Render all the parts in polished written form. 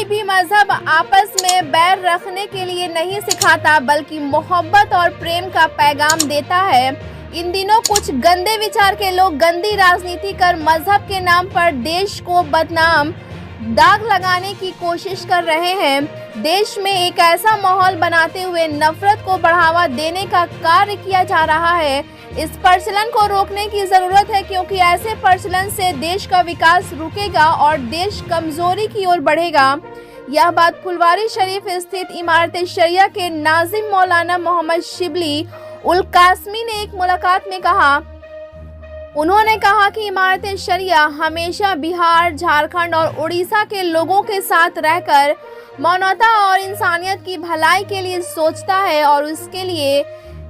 भी मजहब आपस में बैर रखने के लिए नहीं सिखाता, बल्कि मोहब्बत और प्रेम का पैगाम देता है। इन दिनों कुछ गंदे विचार के लोग गंदी राजनीति कर मजहब के नाम पर देश को बदनाम दाग लगाने की कोशिश कर रहे हैं। देश में एक ऐसा माहौल बनाते हुए नफरत को बढ़ावा देने का कार्य किया जा रहा है। इस प्रचलन को रोकने की जरूरत है, क्योंकि ऐसे प्रचलन से देश का विकास रुकेगा और देश कमजोरी की ओर बढ़ेगा। यह बात फुलवारी शरीफ स्थित इमारत शरिया के नाजिम मौलाना मोहम्मद शिबली उल कासमी ने एक मुलाकात में कहा। उन्होंने कहा कि इमारत शरिया हमेशा बिहार, झारखंड और उड़ीसा के लोगों के साथ रहकर मानवता और इंसानियत की भलाई के लिए सोचता है और उसके लिए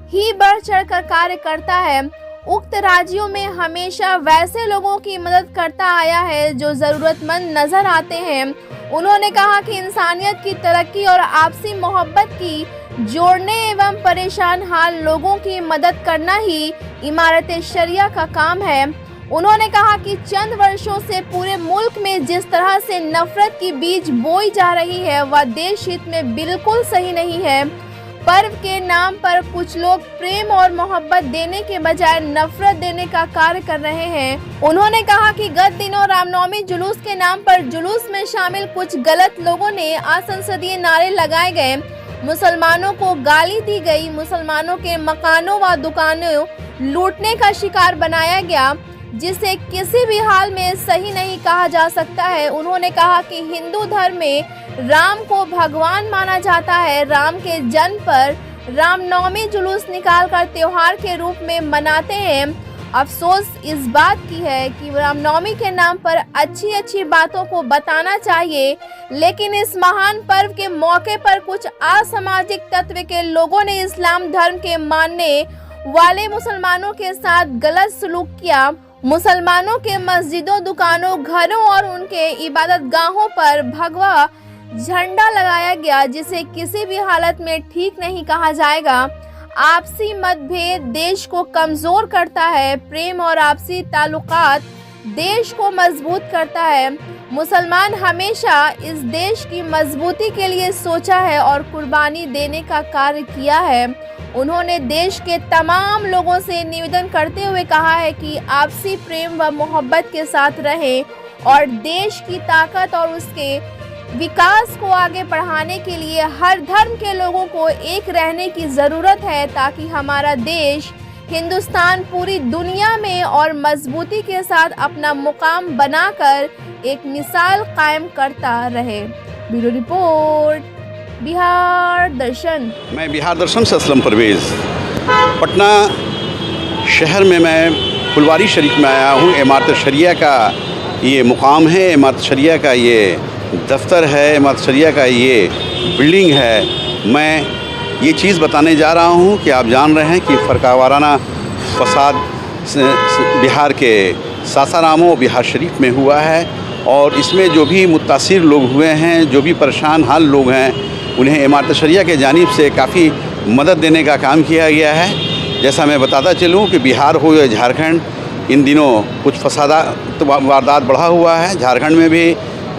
ही बढ़ चढ़कर कार्य करता है। उक्त राज्यों में हमेशा वैसे लोगों की मदद करता आया है जो जरूरतमंद नजर आते हैं। उन्होंने कहा कि इंसानियत की तरक्की और आपसी मोहब्बत की जोड़ने एवं परेशान हाल लोगों की मदद करना ही इमारत शरिया का काम है। उन्होंने कहा कि चंद वर्षों से पूरे मुल्क में जिस तरह से नफरत की बीज बोई जा रही है वह देश हित में बिल्कुल सही नहीं है। पर्व के नाम पर कुछ लोग प्रेम और मोहब्बत देने के बजाय नफरत देने का कार्य कर रहे हैं। उन्होंने कहा कि गत दिनों रामनवमी जुलूस के नाम पर जुलूस में शामिल कुछ गलत लोगों ने असंसदीय नारे लगाए गए, मुसलमानों को गाली दी गई, मुसलमानों के मकानों व दुकानों लूटने का शिकार बनाया गया, जिसे किसी भी हाल में सही नहीं कहा जा सकता है। उन्होंने कहा कि हिंदू धर्म में राम को भगवान माना जाता है। राम के जन्म पर रामनवमी जुलूस निकालकर त्योहार के रूप में मनाते हैं। अफसोस इस बात की है कि रामनवमी के नाम पर अच्छी अच्छी बातों को बताना चाहिए, लेकिन इस महान पर्व के मौके पर कुछ असामाजिक तत्व के लोगों ने इस्लाम धर्म के मानने वाले मुसलमानों के साथ गलत सलूक किया। मुसलमानों के मस्जिदों, दुकानों, घरों और उनके इबादत गाहों पर भगवा झंडा लगाया गया, जिसे किसी भी हालत में ठीक नहीं कहा जाएगा। आपसी मतभेद देश को कमजोर करता है। प्रेम और आपसी ताल्लुकात देश को मजबूत करता है। मुसलमान हमेशा इस देश की मजबूती के लिए सोचा है और कुर्बानी देने का कार्य किया है। उन्होंने देश के तमाम लोगों से निवेदन करते हुए कहा है कि आपसी प्रेम व मोहब्बत के साथ रहें और देश की ताकत और उसके विकास को आगे बढ़ाने के लिए हर धर्म के लोगों को एक रहने की ज़रूरत है, ताकि हमारा देश हिंदुस्तान पूरी दुनिया में और मजबूती के साथ अपना मुकाम बनाकर एक मिसाल कायम करता रहे। ब्यूरो रिपोर्ट, बिहार दर्शन। मैं बिहार दर्शन से असलम परवेज़। पटना शहर में मैं फुलवारी शरीफ में आया हूँ। इमारत शरिया का ये मुकाम है, इमारत शरिया का ये दफ्तर है, इमारत शरिया का ये बिल्डिंग है। मैं ये चीज़ बताने जा रहा हूँ कि आप जान रहे हैं कि फ़रका फसाद बिहार के सासारामो बिहार शरीफ में हुआ है, और इसमें जो भी मुतासिर लोग हुए हैं, जो भी परेशान हाल लोग हैं, उन्हें इमारत शरिया के जानिब से काफ़ी मदद देने का काम किया गया है। जैसा मैं बताता चलूँ कि बिहार हो या झारखंड, इन दिनों कुछ फसादात वारदात बढ़ा हुआ है। झारखंड में भी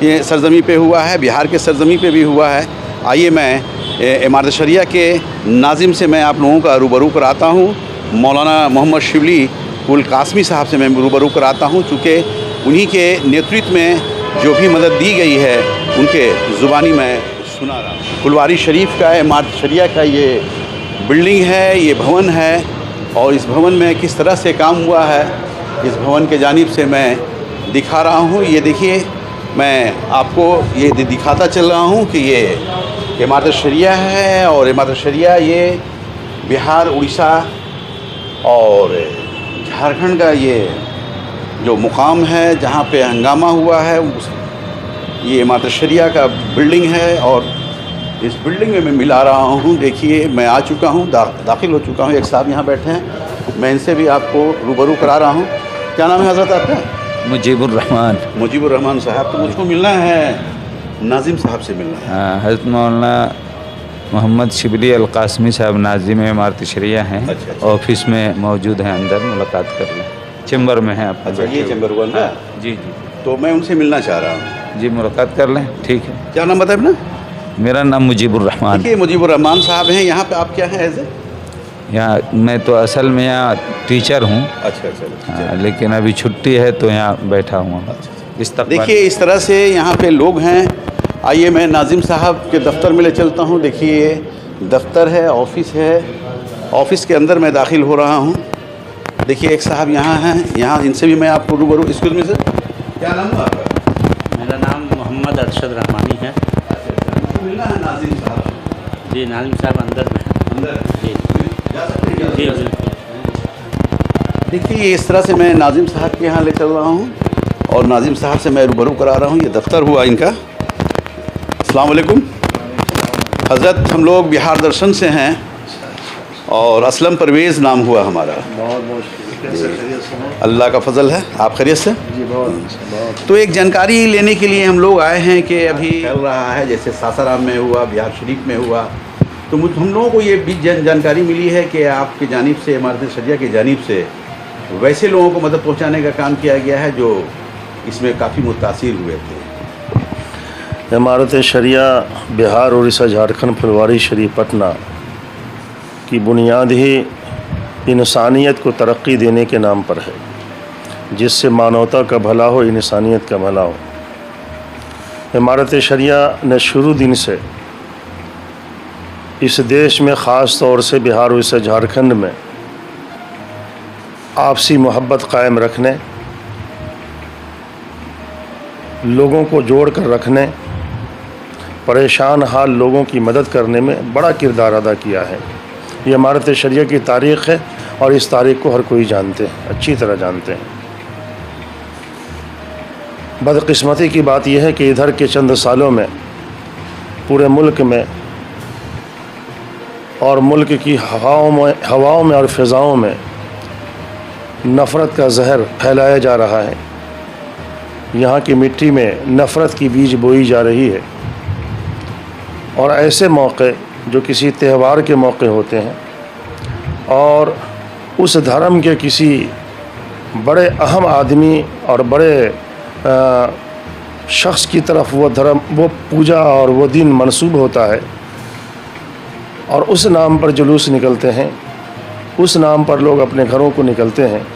ये सरजमी पे हुआ है, बिहार के सरजमी पे भी हुआ है। आइए मैं इमारत शरिया के नाजिम से मैं आप लोगों का रूबरू कराता हूँ। मौलाना मोहम्मद शिबली उल कासमी साहब से मैं रूबरू कराता हूँ, चूँकि उन्हीं के नेतृत्व में जो भी मदद दी गई है उनके ज़ुबानी मैं सुना रहा हूँ। फुलवारी शरीफ का इमारत शरिया का ये बिल्डिंग है, ये भवन है, और इस भवन में किस तरह से काम हुआ है इस भवन के जानिब से मैं दिखा रहा हूँ। ये देखिए, मैं आपको ये दिखाता चल रहा हूँ कि ये इमारत शरिया है, और इमारत शरिया ये बिहार, उड़ीसा और झारखंड का ये जो मुकाम है जहाँ पे हंगामा हुआ है, ये इमारत शरिया का बिल्डिंग है। और इस बिल्डिंग में मैं मिला रहा हूँ। देखिए, मैं आ चुका हूँ, दाखिल हो चुका हूँ। एक साहब यहाँ बैठे हैं, मैं इनसे भी आपको रूबरू करा रहा हूँ। क्या नाम है हज़रत आपका? मुजीबुर रहमान साहब। तो मुझको मिलना है, नाजिम साहब से मिलना है। हाँ, हज़रत मौलाना मोहम्मद शिबली अल कासमी साहब नाजिम इमारत शरिया हैं। अच्छा। ऑफिस में मौजूद हैं, अंदर मुलाकात कर रहे हैं, चैम्बर में हैं आप। अच्छा, ये चैम्बर हुआ ना? जी जी। तो मैं उनसे मिलना चाह रहा हूँ। जी मुलाकात कर लें, ठीक है। क्या नाम बताए अपना? मेरा नाम मुजीबुर रहमान। देखिए मुजीबुर रहमान साहब हैं, यहाँ पे आप क्या हैं एज ए? यहाँ मैं तो असल में यहाँ टीचर हूँ। अच्छा अच्छा। हाँ, लेकिन अभी छुट्टी है तो यहाँ बैठा हुआ हूँ। देखिए इस तरह से यहाँ पे लोग हैं। आइए मैं नाजिम साहब के दफ्तर में ले चलता हूँ। देखिए ये दफ्तर है, ऑफिस है, ऑफिस के अंदर मैं दाखिल हो रहा हूँ। देखिए एक साहब यहाँ हैं, यहाँ इनसे भी मैं आपको रूबरू। एक्सक्यूज मी सर, क्या नाम है आपका? मेरा नाम मोहम्मद अरशद रहमानी है। मिलना है नाजिम साहब? जी नाजिम साहब अंदर में हैं। अंदर जी जा सकते हैं? जी बिल्कुल। देखिए इस तरह से मैं नाजिम साहब के यहाँ ले चल रहा हूँ और नाजिम साहब से मैं रूबरू करा रहा हूँ। ये दफ्तर हुआ इनका। अस्सलाम वालेकुम हज़रत, हम लोग बिहार दर्शन से हैं और असलम परवेज़ नाम हुआ हमारा। अल्लाह का फजल है। आप खैरियत से? जी बहुत। तो एक जानकारी लेने के लिए हम लोग आए हैं कि अभी चल रहा है, जैसे सासाराम में हुआ, बिहार शरीफ में हुआ, तो हम लोगों को ये भी जानकारी मिली है कि आपकी जानिब से, इमारत शरिया की जानिब से वैसे लोगों को मदद पहुंचाने का काम किया गया है जो इसमें काफ़ी मुतासिर हुए थे। इमारत शरिया बिहार, उड़ीसा, झारखंड, फुलवारी शरीफ, पटना की बुनियाद ही इंसानियत को तरक्की देने के नाम पर है, जिससे मानवता का भला हो, इंसानियत का भला हो। इमारत शरिया ने शुरू दिन से इस देश में ख़ास तौर से बिहार, उड़ीसा, झारखंड में आपसी मोहब्बत कायम रखने, लोगों को जोड़ कर रखने, परेशान हाल लोगों की मदद करने में बड़ा किरदार अदा किया है। ये इमारत शरिया की तारीख़ है और इस तारीख़ को हर कोई जानते हैं, अच्छी तरह जानते हैं। बदकिस्मती की बात यह है कि इधर के चंद सालों में पूरे मुल्क में और मुल्क की हवाओं में और फ़िज़ाओं में नफ़रत का जहर फैलाया जा रहा है। यहाँ की मिट्टी में नफ़रत की बीज बोई जा रही है और ऐसे मौके जो किसी त्यौहार के मौके होते हैं और उस धर्म के किसी बड़े अहम आदमी और बड़े शख्स की तरफ वो धर्म, वो पूजा और वो दिन मंसूब होता है और उस नाम पर जुलूस निकलते हैं, उस नाम पर लोग अपने घरों को निकलते हैं।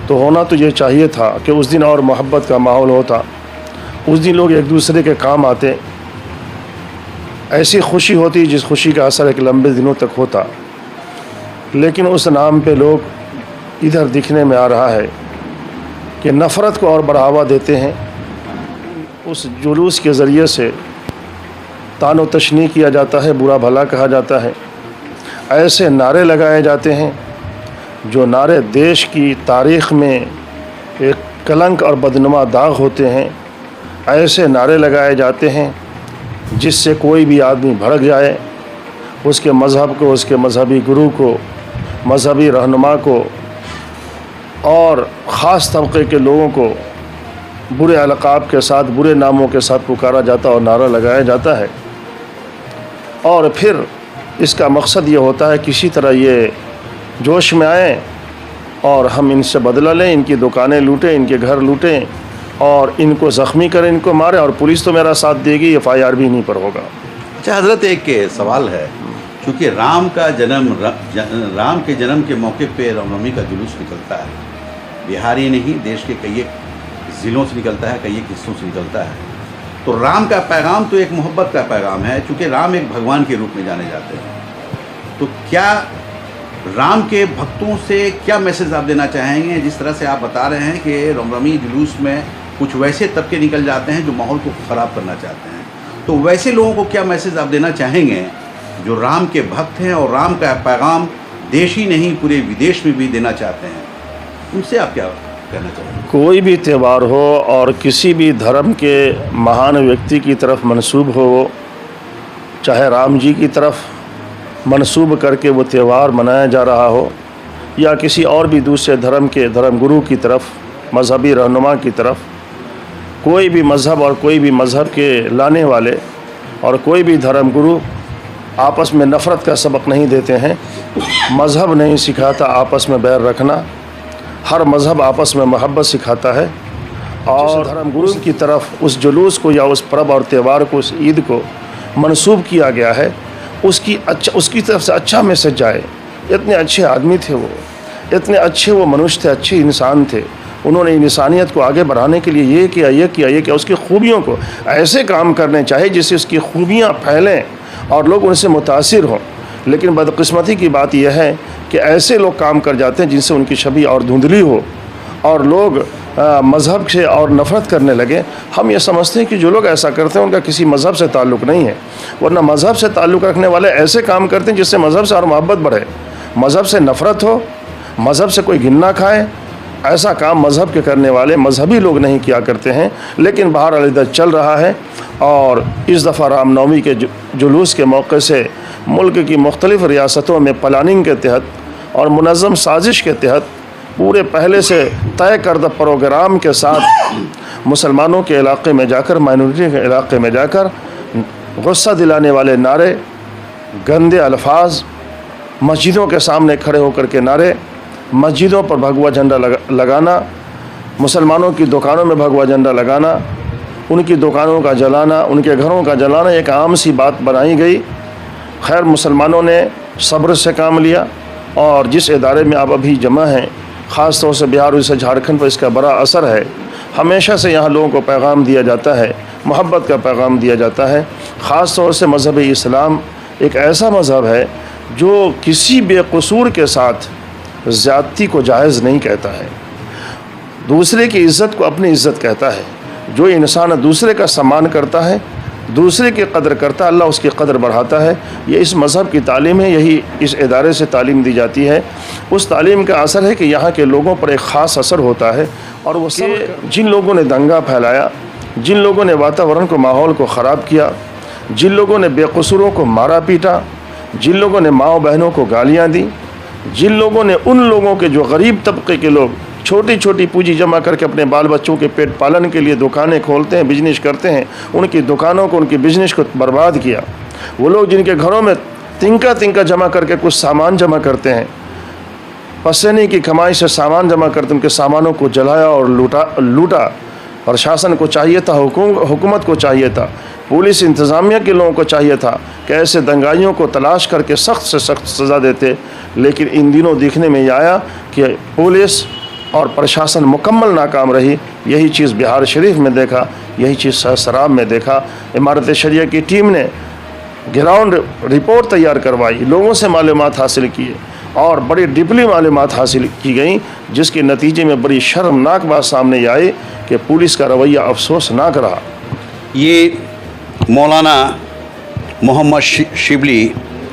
तो होना तो ये चाहिए था कि उस दिन और मोहब्बत का माहौल होता, उस दिन लोग एक दूसरे के काम आते, ऐसी खुशी होती जिस खुशी का असर एक लंबे दिनों तक होता। लेकिन उस नाम पे लोग इधर दिखने में आ रहा है कि नफ़रत को और बढ़ावा देते हैं। उस जुलूस के ज़रिए से तानो तशनी किया जाता है, बुरा भला कहा जाता है, ऐसे नारे लगाए जाते हैं जो नारे देश की तारीख़ में एक कलंक और बदनुमा दाग होते हैं। ऐसे नारे लगाए जाते हैं जिससे कोई भी आदमी भड़क जाए, उसके मज़हब को, उसके मज़हबी गुरु को, मज़हबी रहनुमा को और ख़ास तबके के लोगों को बुरे अलक़ाब के साथ, बुरे नामों के साथ पुकारा जाता और नारा लगाया जाता है। और फिर इसका मकसद ये होता है किसी तरह ये जोश में आए और हम इनसे बदला लें, इनकी दुकानें लूटें, इनके घर लूटें और इनको ज़ख्मी करें, इनको मारें, और पुलिस तो मेरा साथ देगी, FIR भी इन्हीं पर होगा। अच्छा हज़रत, एक सवाल है, क्योंकि राम के जन्म के मौके पे रामनवमी का जुलूस निकलता है, बिहार ही नहीं देश के कई एक ज़िलों से निकलता है, कई एक हिस्सों से निकलता है। तो राम का पैगाम तो एक मोहब्बत का पैगाम है, चूँकि राम एक भगवान के रूप में जाने जाते हैं। तो क्या राम के भक्तों से क्या मैसेज आप देना चाहेंगे? जिस तरह से आप बता रहे हैं कि रामनवमी जुलूस में कुछ वैसे तबके निकल जाते हैं जो माहौल को ख़राब करना चाहते हैं, तो वैसे लोगों को क्या मैसेज आप देना चाहेंगे जो राम के भक्त हैं और राम का पैगाम देश ही नहीं पूरे विदेश में भी देना चाहते हैं? उनसे आप क्या कहना चाहेंगे? कोई भी त्यौहार हो और किसी भी धर्म के महान व्यक्ति की तरफ मंसूब हो, चाहे राम जी की तरफ मंसूब करके वो त्यौहार मनाया जा रहा हो या किसी और भी दूसरे धर्म के धर्मगुरु की तरफ, मजहबी रहनुमा की तरफ, कोई भी मज़हब और कोई भी मज़हब के लाने वाले और कोई भी धर्मगुरु आपस में नफ़रत का सबक नहीं देते हैं। मज़हब नहीं सिखाता आपस में बैर रखना, हर मज़हब आपस में मोहब्बत सिखाता है और धर्मगुरु की तरफ उस जुलूस को या उस पर्व और त्यौहार को, उस ईद को मंसूब किया गया है, उसकी तरफ से अच्छा मैसेज जाए। इतने अच्छे आदमी थे वो, इतने अच्छे वो मनुष्य थे, अच्छे इंसान थे। उन्होंने इंसानियत को आगे बढ़ाने के लिए ये किया, उसकी खूबियों को ऐसे काम करने चाहिए जिससे उसकी खूबियाँ फैलें और लोग उनसे मुतासिर हों। लेकिन बदकिस्मती की बात यह है कि ऐसे लोग काम कर जाते हैं जिनसे उनकी छवि और धुंधली हो और लोग मज़हब से और नफ़रत करने लगे। हम ये समझते हैं कि जो लोग ऐसा करते हैं उनका किसी मज़हब से ताल्लुक़ नहीं है, वरना मज़हब से ताल्लुक़ रखने वाले ऐसे काम करते हैं जिससे मज़हब से और मोहब्बत बढ़े। मज़हब से नफ़रत हो, मज़हब से कोई गिन्ना खाए, ऐसा काम मज़हब के करने वाले मजहबी लोग नहीं किया करते हैं। लेकिन बहरहाल इधर चल रहा है और इस दफ़ा रामनवमी के जुलूस के मौके से मुल्क की मुख्तलिफ़ रियासतों में प्लानिंग के तहत और मुनज़्ज़म साजिश के तहत पूरे पहले से तय करदा प्रोग्राम के साथ मुसलमानों के इलाके में जाकर, माइनॉरिटी के इलाके में जाकर गुस्सा दिलाने वाले नारे, गंदे अल्फाज, मस्जिदों के सामने खड़े होकर के नारे, मस्जिदों पर भगवा झंडा लगाना, मुसलमानों की दुकानों में भगवा झंडा लगाना, उनकी दुकानों का जलाना, उनके घरों का जलाना एक आम सी बात बनाई गई। खैर, मुसलमानों ने सब्र से काम लिया और जिस इदारे में आप अभी जमा हैं, ख़ास तौर से बिहार और झारखंड पर इसका बड़ा असर है। हमेशा से यहाँ लोगों को पैगाम दिया जाता है, मोहब्बत का पैगाम दिया जाता है। ख़ास तौर से मज़हब इस्लाम एक ऐसा मज़हब है जो किसी बेकसूर के साथ ज़्यादती को जायज़ नहीं कहता है, दूसरे की इज़्ज़त को अपनी इज़्ज़त कहता है। जो इंसान दूसरे का सम्मान करता है, दूसरे की कदर करता है, अल्लाह उसकी कदर बढ़ाता है। ये इस मज़हब की तालीम है, यही इस इदारे से तालीम दी जाती है। उस तालीम का असर है कि यहाँ के लोगों पर एक ख़ास असर होता है और वो सब जिन लोगों ने दंगा फैलाया, जिन लोगों ने वातावरण को, माहौल को ख़राब किया, जिन लोगों ने बेकसूरों को मारा पीटा, जिन लोगों ने माओ बहनों को गालियाँ दी, जिन लोगों ने उन लोगों के जो गरीब तबके के लोग छोटी छोटी पूंजी जमा करके अपने बाल बच्चों के पेट पालन के लिए दुकानें खोलते हैं, बिजनेस करते हैं, उनकी दुकानों को, उनकी बिजनेस को बर्बाद किया। वो लोग जिनके घरों में तिनका जमा करके कुछ सामान जमा करते हैं, पसीने की कमाई से सामान जमा करते, उनके सामानों को जलाया और लूटा। प्रशासन को चाहिए था, हुकूमत को चाहिए था, पुलिस इंतज़ामिया के लोगों को चाहिए था कि ऐसे दंगाइयों को तलाश करके सख्त से सख्त सज़ा देते। लेकिन इन दिनों देखने में आया कि पुलिस और प्रशासन मुकम्मल नाकाम रही। यही चीज़ बिहार शरीफ में देखा, यही चीज़ सहसराब में देखा। इमारत शरिया की टीम ने ग्राउंड रिपोर्ट तैयार करवाई, लोगों से मालूमात हासिल किए और बड़ी डीपली मालूमात हासिल की गई, जिसके नतीजे में बड़ी शर्मनाक बात सामने आई कि पुलिस का रवैया अफसोसनाक रहा। ये मौलाना मोहम्मद शिबली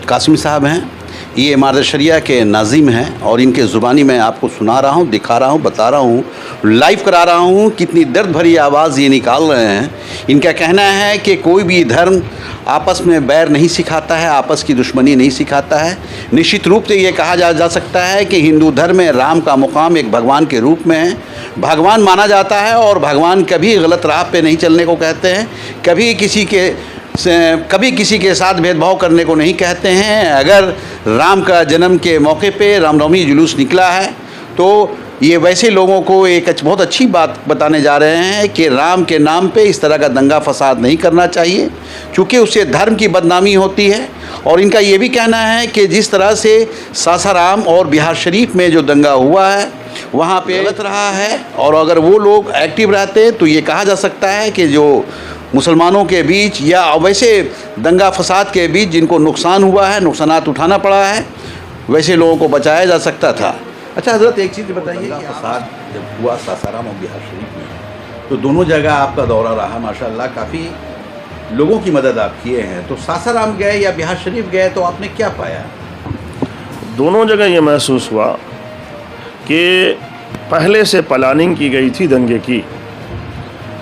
कासिमी साहब हैं। ये इमारत शरिया के नाज़िम हैं और इनके ज़ुबानी मैं आपको सुना रहा हूँ, दिखा रहा हूँ, बता रहा हूँ, लाइव करा रहा हूँ। कितनी दर्द भरी आवाज़ ये निकाल रहे हैं। इनका कहना है कि कोई भी धर्म आपस में बैर नहीं सिखाता है, आपस की दुश्मनी नहीं सिखाता है। निश्चित रूप से ये कहा जा सकता है कि हिंदू धर्म में राम का मुकाम एक भगवान के रूप में है। भगवान माना जाता है और भगवान कभी गलत राह पे नहीं चलने को कहते हैं, कभी किसी के साथ भेदभाव करने को नहीं कहते हैं। अगर राम का जन्म के मौके पे रामनवमी जुलूस निकला है तो ये वैसे लोगों को एक बहुत अच्छी बात बताने जा रहे हैं कि राम के नाम पे इस तरह का दंगा फसाद नहीं करना चाहिए, क्योंकि उससे धर्म की बदनामी होती है। और इनका ये भी कहना है कि जिस तरह से सासाराम और बिहार शरीफ में जो दंगा हुआ है वहाँ पे गलत रहा है, और अगर वो लोग एक्टिव रहते तो ये कहा जा सकता है कि जो मुसलमानों के बीच या वैसे दंगा फसाद के बीच जिनको नुकसान हुआ है, नुकसानात उठाना पड़ा है, वैसे लोगों को बचाया जा सकता था। अच्छा हज़रत, एक चीज़ बताइए, फसाद जब हुआ सासाराम और बिहार शरीफ में, तो दोनों जगह आपका दौरा रहा, माशाल्लाह काफ़ी लोगों की मदद आप किए हैं। तो सासाराम गए या बिहार शरीफ गए तो आपने क्या पाया? दोनों जगह ये महसूस हुआ कि पहले से प्लानिंग की गई थी दंगे की,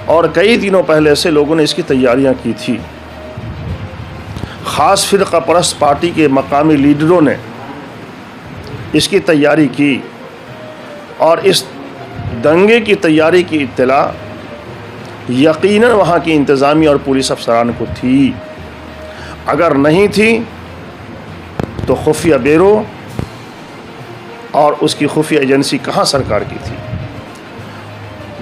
और कई दिनों पहले से लोगों ने इसकी तैयारियां की थी। ख़ास फ़िरक़ा परस्त पार्टी के मकामी लीडरों ने इसकी तैयारी की और इस दंगे की तैयारी की इत्तला यकीनन वहाँ की इंतज़ामी और पुलिस अफसरान को थी। अगर नहीं थी तो खुफिया ब्यूरो और उसकी खुफिया एजेंसी कहाँ सरकार की थी।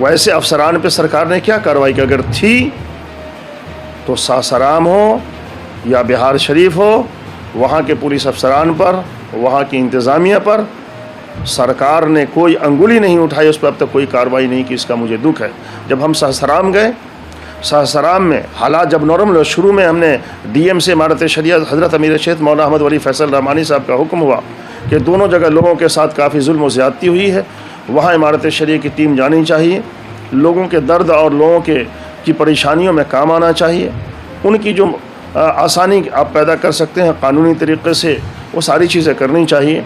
वैसे अफसरान पे सरकार ने क्या कार्रवाई की? अगर थी तो सासाराम हो या बिहार शरीफ हो, वहाँ के पुलिस अफसरान पर, वहाँ की इंतज़ामिया पर सरकार ने कोई अंगुली नहीं उठाई, उस पर अब तक कोई कार्रवाई नहीं की। इसका मुझे दुख है। जब हम सासाराम गए, सासाराम में हालात जब नॉर्मल हुए, शुरू में हमने डीएम से इमारत शरिया हज़रत अमीर शेख मौलाना अहमद वली फैसल रहमानी साहब का हुक्म हुआ कि दोनों जगह लोगों के साथ काफ़ी जुल्म और ज़्यादती हुई है, वहाँ इमारत शरिया की टीम जानी चाहिए, लोगों के दर्द और लोगों की परेशानियों में काम आना चाहिए, उनकी जो आसानी आप पैदा कर सकते हैं कानूनी तरीक़े से, वो सारी चीज़ें करनी चाहिए।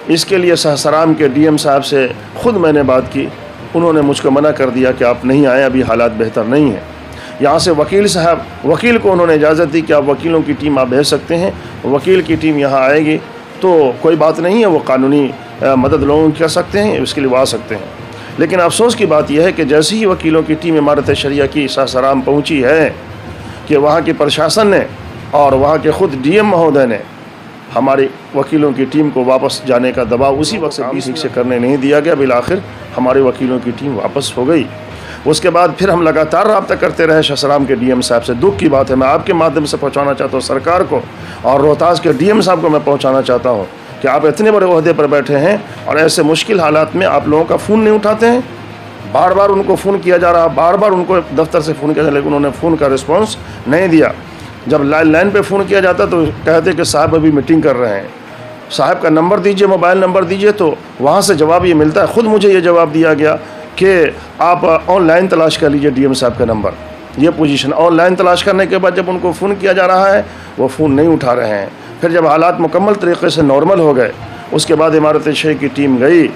इसके लिए सासाराम के डीएम साहब से ख़ुद मैंने बात की, उन्होंने मुझको मना कर दिया कि आप नहीं आए, अभी हालात बेहतर नहीं हैं। यहाँ से वकील को उन्होंने इजाज़त दी कि आप वकीलों की टीम आप भेज सकते हैं, वकील की टीम यहाँ आएगी तो कोई बात नहीं है, वो कानूनी मदद लोगों की कर सकते हैं, उसके लिए वो आ सकते हैं। लेकिन अफसोस की बात यह है कि जैसे ही वकीलों की टीम इमारत शरिया की सासाराम पहुँची है कि वहाँ के प्रशासन ने और वहाँ के ख़ुद डीएम महोदय ने हमारी वकीलों की टीम को वापस जाने का दबाव उसी वक्त से 20 से करने नहीं दिया गया। बिल आखिर हमारे वकीलों की टीम वापस हो गई। उसके बाद फिर हम लगातार रब्ता करते रहे सासाराम के डीएम साहब से। दुख की बात है, मैं आपके माध्यम से पहुंचाना चाहता हूं सरकार को, और रोहतास के डीएम साहब को मैं पहुंचाना चाहता हूं कि आप इतने बड़े ओहदे पर बैठे हैं और ऐसे मुश्किल हालात में आप लोगों का फ़ोन नहीं उठाते हैं। बार बार उनको फ़ोन किया जा रहा, बार बार उनको दफ्तर से फ़ोन किया जा रहा, लेकिन उन्होंने फ़ोन का रिस्पॉन्स नहीं दिया। जब लाइन पे फ़ोन किया जाता तो कहते कि साहब अभी मीटिंग कर रहे हैं, साहब का नंबर दीजिए, मोबाइल नंबर दीजिए, तो वहाँ से जवाब ये मिलता है। ख़ुद मुझे ये जवाब दिया गया कि आप ऑनलाइन तलाश कर लीजिए डीएम साहब का नंबर। ये पोजीशन, ऑनलाइन तलाश करने के बाद जब उनको फ़ोन किया जा रहा है वो फ़ोन नहीं उठा रहे हैं। फिर जब हालात मुकम्मल तरीक़े से नॉर्मल हो गए, उसके बाद इमारत शरीया की टीम गई,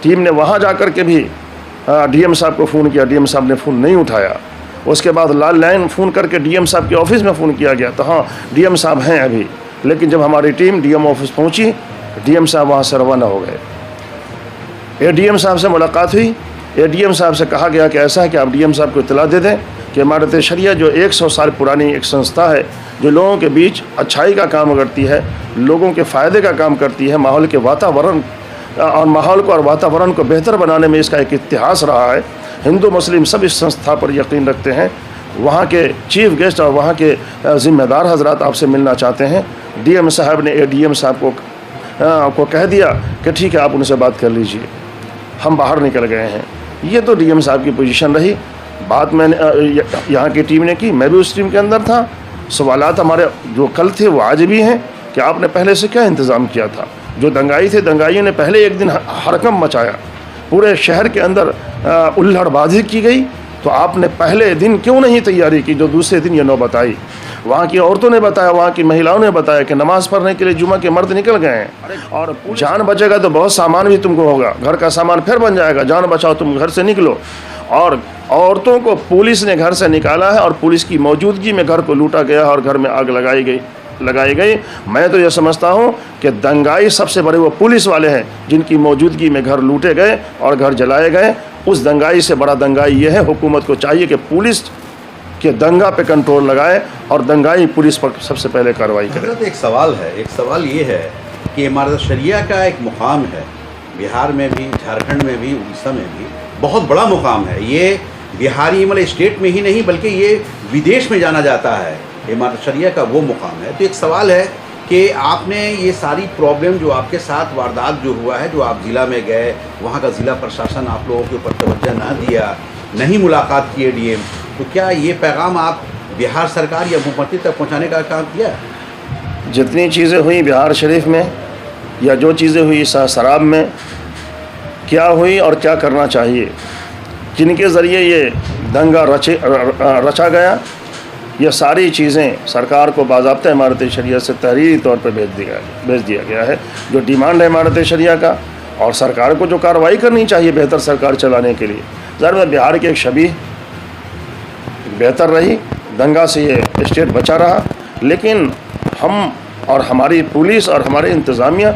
टीम ने वहाँ जा कर के भी डीएम साहब को फ़ोन किया, डीएम साहब ने फ़ोन नहीं उठाया। उसके बाद लाइन फ़ोन करके डीएम साहब के ऑफ़िस में फ़ोन किया गया, तो हाँ डीएम साहब हैं अभी। लेकिन जब हमारी टीम डीएम ऑफिस पहुंची, डीएम साहब वहां से रवाना हो गए। एडीएम साहब से मुलाकात हुई, एडीएम साहब से कहा गया कि ऐसा है कि आप डीएम साहब को इत्तला दे दें कि इमारत शरिया जो 100 साल पुरानी एक संस्था है, जो लोगों के बीच अच्छाई का काम करती है, लोगों के फ़ायदे का काम करती है, माहौल के वातावरण और माहौल को और वातावरण को बेहतर बनाने में इसका एक इतिहास रहा है। हिंदू मुस्लिम सब इस संस्था पर यकीन रखते हैं। वहाँ के चीफ गेस्ट और वहाँ के ज़िम्मेदार हजरात आपसे मिलना चाहते हैं। डीएम साहब ने एडीएम साहब को कह दिया कि ठीक है, आप उनसे बात कर लीजिए। हम बाहर निकल गए हैं। ये तो डीएम साहब की पोजीशन रही। बात मैंने यहाँ की टीम ने की, मैं भी उस टीम के अंदर था। सवालात हमारे जो कल थे वो आज भी हैं कि आपने पहले से क्या इंतज़ाम किया था। जो दंगाई थे, दंगाइयों ने पहले एक दिन हड़कंप मचाया, पूरे शहर के अंदर उल्हड़बाजी की गई, तो आपने पहले दिन क्यों नहीं तैयारी की जो दूसरे दिन ये नौबत आई। वहाँ की औरतों ने बताया, वहाँ की महिलाओं ने बताया कि नमाज़ पढ़ने के लिए जुमा के मर्द निकल गए हैं और जान बचेगा तो बहुत सामान भी तुमको होगा, घर का सामान फिर बन जाएगा, जान बचाओ, तुम घर से निकलो। और औरतों को पुलिस ने घर से निकाला है और पुलिस की मौजूदगी में घर को लूटा गया और घर में आग लगाई गई। मैं तो यह समझता हूँ कि दंगाई सबसे बड़े वो पुलिस वाले हैं जिनकी मौजूदगी में घर लूटे गए और घर जलाए गए। उस दंगाई से बड़ा दंगाई ये है, हुकूमत को चाहिए कि पुलिस के दंगा पे कंट्रोल लगाए और दंगाई पुलिस पर सबसे पहले कार्रवाई करे। एक सवाल ये है कि इमारत शरिया का एक मुकाम है, बिहार में भी, झारखंड में भी, उड़ीसा में भी बहुत बड़ा मुकाम है। ये बिहारी मतलब स्टेट में ही नहीं बल्कि ये विदेश में जाना जाता है। इमारत शरिया का वो मुकाम है। तो एक सवाल है कि आपने ये सारी प्रॉब्लम जो आपके साथ वारदात जो हुआ है, जो आप ज़िला में गए, वहाँ का ज़िला प्रशासन आप लोगों के ऊपर तवज्जो ना दिया, नहीं मुलाकात किए डीएम, तो क्या ये पैगाम आप बिहार सरकार या मुख्यमंत्री तक पहुँचाने का काम किया? जितनी चीज़ें हुई बिहार शरीफ में या जो चीज़ें हुई सासाराम में, क्या हुई और क्या करना चाहिए, जिनके ज़रिए ये दंगा रचा गया, ये सारी चीज़ें सरकार को बाज़ाब्ता इमारत शरिया से तहरीरी तौर पर भेज दिया गया है। जो डिमांड है इमारत शरिया का, और सरकार को जो कार्रवाई करनी चाहिए बेहतर सरकार चलाने के लिए। ज़ाहिर बिहार की एक शबीह बेहतर रही, दंगा से ये स्टेट बचा रहा, लेकिन हम और हमारी पुलिस और हमारे इंतज़ामिया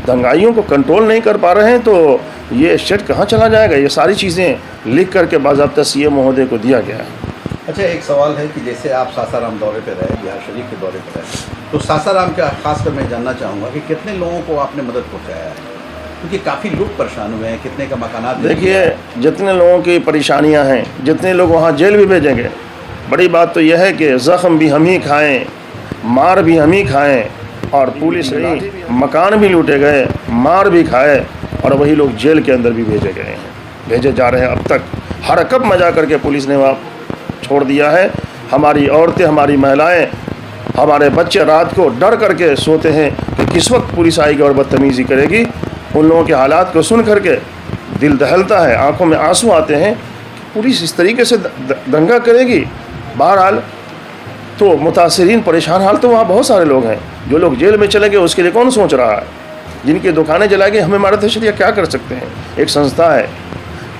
दंगाइयों को कंट्रोल नहीं कर पा रहे हैं, तो ये स्टेट कहाँ चला जाएगा। ये सारी चीज़ें लिख करके बाज़ाब्ता सीएम महोदय को दिया गया है। अच्छा, एक सवाल है कि जैसे आप सासाराम दौरे पे रहे, बिहार शरीफ के दौरे पे रहे, तो सासाराम का खासकर मैं जानना चाहूँगा कि कितने लोगों को आपने मदद पहुँचाया है? क्योंकि काफ़ी लोग परेशान हुए हैं, कितने का मकानात। देखिए, जितने लोगों की परेशानियां हैं, जितने लोग वहाँ जेल भी भेजेंगे, बड़ी बात तो यह है कि ज़ख्म भी हम ही खाएं, मार भी हम ही खाएं, और पुलिस नहीं, मकान भी लूटे गए, मार भी खाए, और वही लोग जेल के अंदर भी भेजे गए हैं, भेजे जा रहे हैं। अब तक हरकत मचा करके पुलिस ने वहाँ छोड़ दिया है। हमारी औरतें, हमारी महिलाएं, हमारे बच्चे रात को डर करके सोते हैं कि किस वक्त पुलिस आएगी और बदतमीज़ी करेगी। उन लोगों के हालात को सुन करके दिल दहलता है, आंखों में आंसू आते हैं। पुलिस इस तरीके से दंगा करेगी। बहरहाल तो मुतासरीन, परेशान हाल तो वहाँ बहुत सारे लोग हैं। जो लोग जेल में चले गए उसके लिए कौन सोच रहा है? जिनकी दुकानें जला गई, हमें इमारत शरिया क्या कर सकते हैं? एक संस्था है,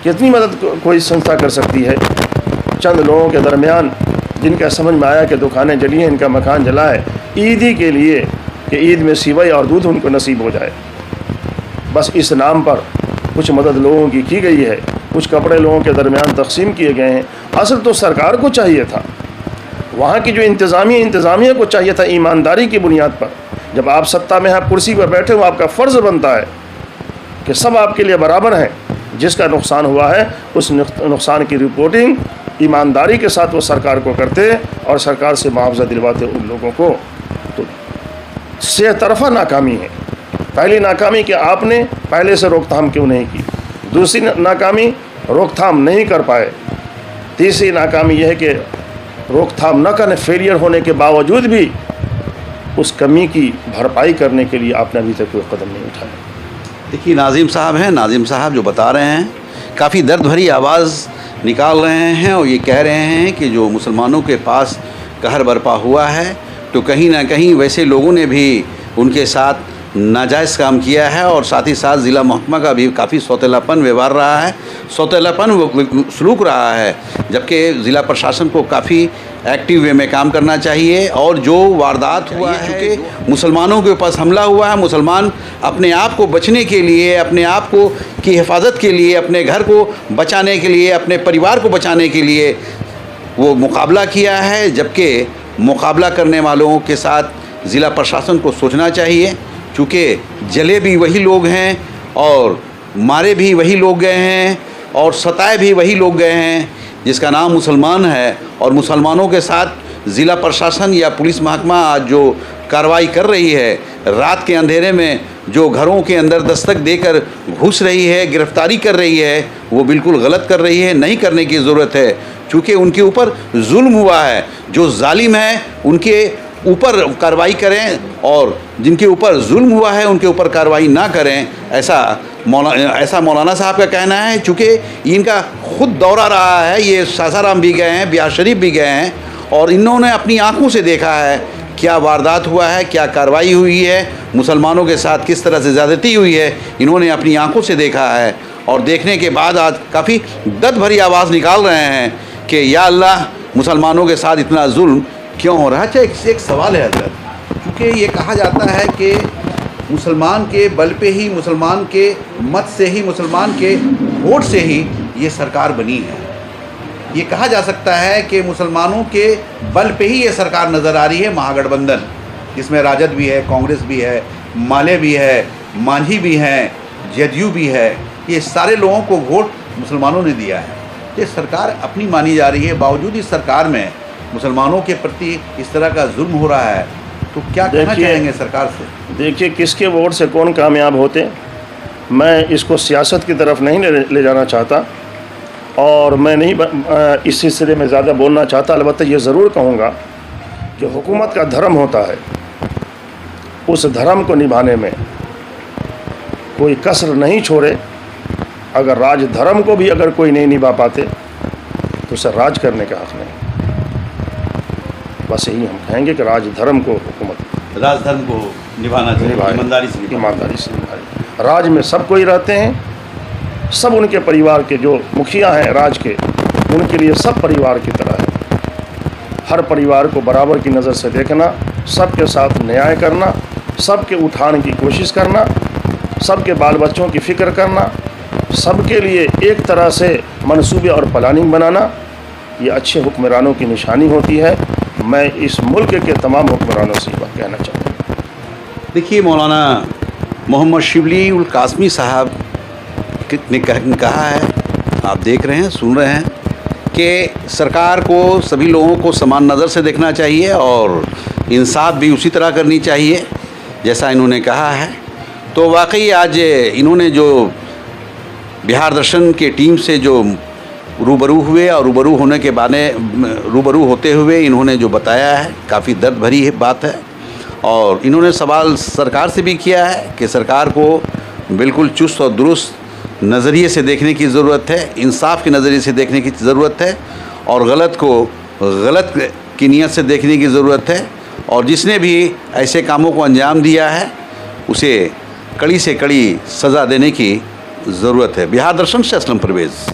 कितनी मदद कोई संस्था कर सकती है? चंद लोगों के दरमियान जिनका समझ में आया कि दुकानें जली हैं, इनका मकान जला है, ईदी के लिए कि ईद में सिवई और दूध उनको नसीब हो जाए, बस इस नाम पर कुछ मदद लोगों की गई है, कुछ कपड़े लोगों के दरमियान तकसीम किए गए हैं। असल तो सरकार को चाहिए था, वहाँ की जो इंतज़ामिया को चाहिए था ईमानदारी की बुनियाद पर। जब आप सत्ता में, आप कुर्सी पर बैठे हो, आपका फ़र्ज़ बनता है कि सब आपके लिए बराबर हैं। जिसका नुकसान हुआ है उस नुकसान की रिपोर्टिंग ईमानदारी के साथ वो सरकार को करते और सरकार से मुआवजा दिलवाते उन लोगों को। तो से तरफ़ा नाकामी है। पहली नाकामी कि आपने पहले से रोकथाम क्यों नहीं की, दूसरी नाकामी रोकथाम नहीं कर पाए, तीसरी नाकामी यह है कि रोकथाम न करने, फेलियर होने के बावजूद भी उस कमी की भरपाई करने के लिए आपने अभी तक कोई कदम नहीं उठाया। देखिए, नाज़िम साहब हैं, नाज़िम साहब जो बता रहे हैं, काफ़ी दर्द भरी आवाज़ निकाल रहे हैं और ये कह रहे हैं कि जो मुसलमानों के पास कहर बरपा हुआ है, तो कहीं ना कहीं वैसे लोगों ने भी उनके साथ नाजायज़ काम किया है और साथ ही साथ ज़िला महकमा का भी काफ़ी सौतेलापन व्यवहार रहा है, सौतेलापन सलूक रहा है, जबकि ज़िला प्रशासन को काफ़ी एक्टिव वे में काम करना चाहिए। और जो वारदात हुआ है, चूँकि मुसलमानों के ऊपर हमला हुआ है, मुसलमान अपने आप को बचने के लिए, अपने आप को की हिफाजत के लिए, अपने घर को बचाने के लिए, अपने परिवार को बचाने के लिए वो मुकाबला किया है। जबकि मुकाबला करने वालों के साथ ज़िला प्रशासन को सोचना चाहिए, चूँकि जले भी वही लोग हैं और मारे भी वही लोग गए हैं और सताए भी वही लोग गए हैं जिसका नाम मुसलमान है। और मुसलमानों के साथ ज़िला प्रशासन या पुलिस महकमा आज जो कार्रवाई कर रही है, रात के अंधेरे में जो घरों के अंदर दस्तक देकर घुस रही है, गिरफ्तारी कर रही है, वो बिल्कुल गलत कर रही है, नहीं करने की ज़रूरत है। चूँकि उनके ऊपर जुल्म हुआ है, जो जालिम है उनके ऊपर कार्रवाई करें और जिनके ऊपर जुल्म हुआ है उनके ऊपर कार्रवाई ना करें, ऐसा मौलाना साहब का कहना है। चूँकि इनका खुद दौरा रहा है, ये सासाराम भी गए हैं, बिहार शरीफ भी गए हैं और इन्होंने अपनी आंखों से देखा है क्या वारदात हुआ है, क्या कार्रवाई हुई है, मुसलमानों के साथ किस तरह से ज़्यादती हुई है, इन्होंने अपनी आंखों से देखा है। और देखने के बाद आज काफ़ी दर्द भरी आवाज़ निकाल रहे हैं कि या अल्लाह, मुसलमानों के साथ इतना जुल्म क्यों हो रहा है। अच्छा, एक सवाल है हज़रत, क्योंकि ये कहा जाता है कि मुसलमान के बल पे ही, मुसलमान के मत से ही, मुसलमान के वोट से ही ये सरकार बनी है। ये कहा जा सकता है कि मुसलमानों के बल पे ही ये सरकार नज़र आ रही है, महागठबंधन, जिसमें राजद भी है, कांग्रेस भी है, माले भी है, मांझी भी हैं, जदयू भी है, ये सारे लोगों को वोट मुसलमानों ने दिया है। ये सरकार अपनी मानी जा रही है, बावजूद इस सरकार में मुसलमानों के प्रति इस तरह का जुल्म हो रहा है, तो क्या कहना चाहेंगे सरकार से? देखिए, किसके वोट से कौन कामयाब होते, मैं इसको सियासत की तरफ नहीं ले जाना चाहता और मैं नहीं इस सिलसिले में ज़्यादा बोलना चाहता। अलबत्ता ये ज़रूर कहूँगा कि हुकूमत का धर्म होता है, उस धर्म को निभाने में कोई कसर नहीं छोड़े। अगर राज धर्म को भी अगर कोई नहीं निभा पाते तो उसे राज करने का हक़ नहीं। बस यही हम कहेंगे कि राज धर्म को हुकूमत राजधर्म को निभाना चाहिए, ईमानदारी से निभाए। राज में सब कोई रहते हैं, सब उनके परिवार के जो मुखिया हैं राज के, उनके लिए सब परिवार की तरह है। हर परिवार को बराबर की नज़र से देखना, सबके साथ न्याय करना, सबके उठाने की कोशिश करना, सबके बाल बच्चों की फ़िक्र करना, सबके लिए एक तरह से मंसूबे और प्लानिंग बनाना, ये अच्छे हुक्मरानों की निशानी होती है। मैं इस मुल्क के तमाम हुक्मरानों से बात कहना चाहता हूँ। देखिए मौलाना, मोहम्मद शिबली उल कासमी साहब ने कहा है, आप देख रहे हैं, सुन रहे हैं कि सरकार को सभी लोगों को समान नज़र से देखना चाहिए और इंसाफ भी उसी तरह करनी चाहिए जैसा इन्होंने कहा है। तो वाकई आज इन्होंने जो बिहार दर्शन के टीम से जो रूबरू हुए और रूबरू होने के बाद रूबरू होते हुए इन्होंने जो बताया है काफ़ी दर्द भरी बात है। और इन्होंने सवाल सरकार से भी किया है कि सरकार को बिल्कुल चुस्त और दुरुस्त नज़रिए से देखने की ज़रूरत है, इंसाफ के नज़रिए से देखने की ज़रूरत है और गलत को गलत की नीयत से देखने की ज़रूरत है। और जिसने भी ऐसे कामों को अंजाम दिया है उसे कड़ी से कड़ी सज़ा देने की ज़रूरत है। बिहार दर्शन से असलम परवेज़।